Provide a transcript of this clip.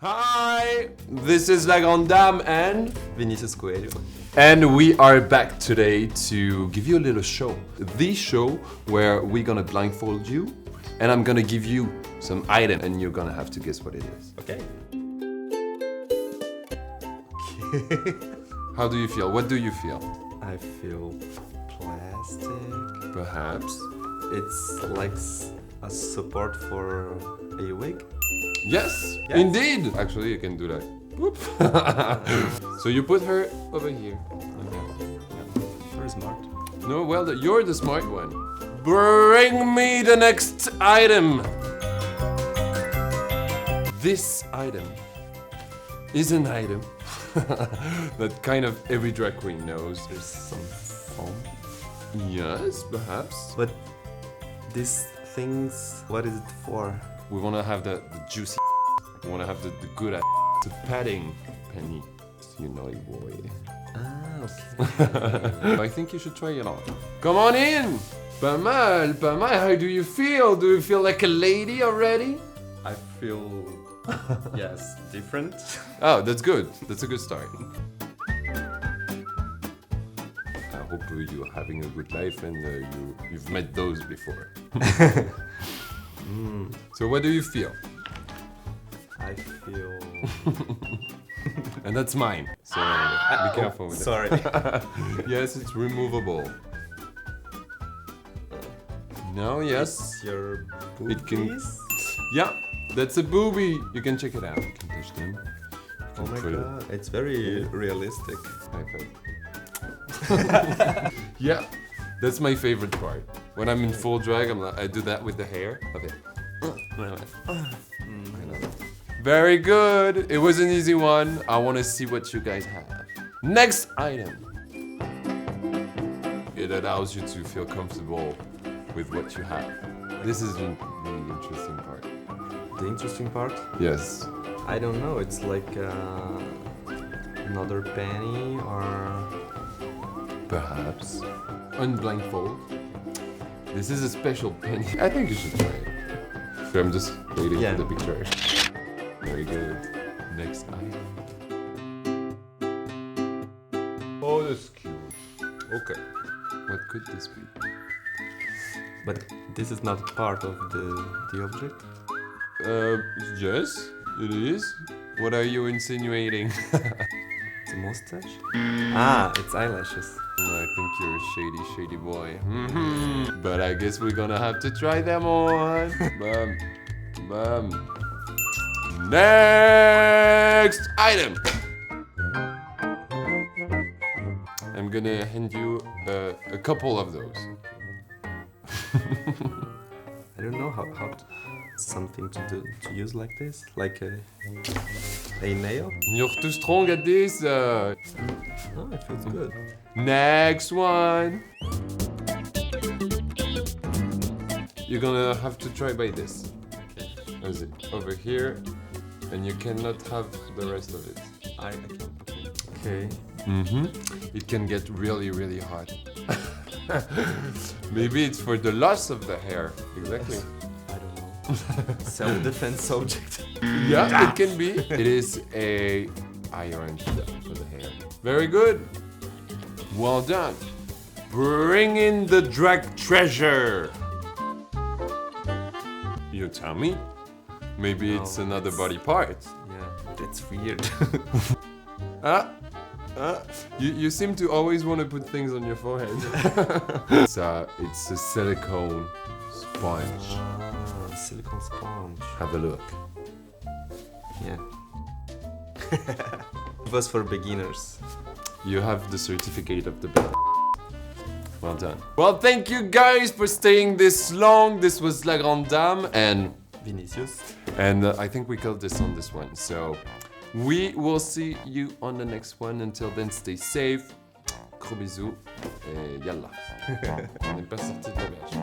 Hi, this is La Grande Dame and Vinicius Coelho. And we are back today to give you a little show. The show where we're gonna blindfold you and I'm gonna give you some item and you're gonna have to guess what it is. Okay. How do you feel? What do you feel? I feel plastic. Perhaps. It's like a support for a wig. Yes, Yes. indeed. Actually, you can do that. Whoop. So you put her over here. Very smart. No, well, you're the smart one. Bring me the next item. This item is an item that kind of every drag queen knows. There's some foam. Yes, perhaps. But these things, what is it for? We want to have the juicy. We want to have the good at the padding penny. You naughty boy. Ah, okay. I think you should try it on. Come on in. Pas mal, pas mal. How do you feel? Do you feel like a lady already? I feel, yes, different. Oh, that's good. That's a good start. I hope you're having a good life and you've met those before. So what do you feel? I feel... And that's mine. So be careful with Sorry. it. Yes, it's removable. No, yes. It's your It can- boobies? Yeah, that's a booby. You can check it out. You can touch them. You Oh can my put it- god, it's very realistic. High five. Yeah, that's my favorite part. When I'm in full drag, I do that with the hair. Okay. Very good. It was an easy one. I want to see what you guys have. Next item. It allows you to feel comfortable with what you have. This is the really interesting part. The interesting part? Yes. I don't know, it's like another penny or... Perhaps. Unblindfold. This is a special penny. I think you should try it. So I'm just waiting Yeah. for the picture. Very good. Next item. Oh, that's cute. Okay. What could this be? But this is not part of the object? Yes, it is. What are you insinuating? It's a mustache? Ah, it's eyelashes. I think you're a shady boy. But I guess we're gonna have to try them on. Bum. Next item. I'm gonna hand you a couple of those. I don't know how something to use like this, like a nail. You're too strong at this. Oh, it feels good. Next one. You're gonna have to try by this. Okay. Is it over here? And you cannot have the rest of it. I can. Okay. It can get really hot. Maybe it's for the loss of the hair. Exactly. I don't know. Self-defense subject. Yeah, it can be. It is a iron for the hair. Very good. Well done. Bring in the drag treasure. You tell me. Maybe it's No, another it's- body part. Yeah, that's weird. You seem to always want to put things on your forehead. It's a silicone sponge. Ah, silicone sponge. Have a look. Yeah. It was for beginners. You have the certificate of the best. Well done. Well, thank you guys for staying this long. This was La Grande Dame and Vinicius. I think we killed this on this one. So we will see you on the next one. Until then, stay safe. Gros bisous. Et yalla. On n'est pas sorti de l'auberge.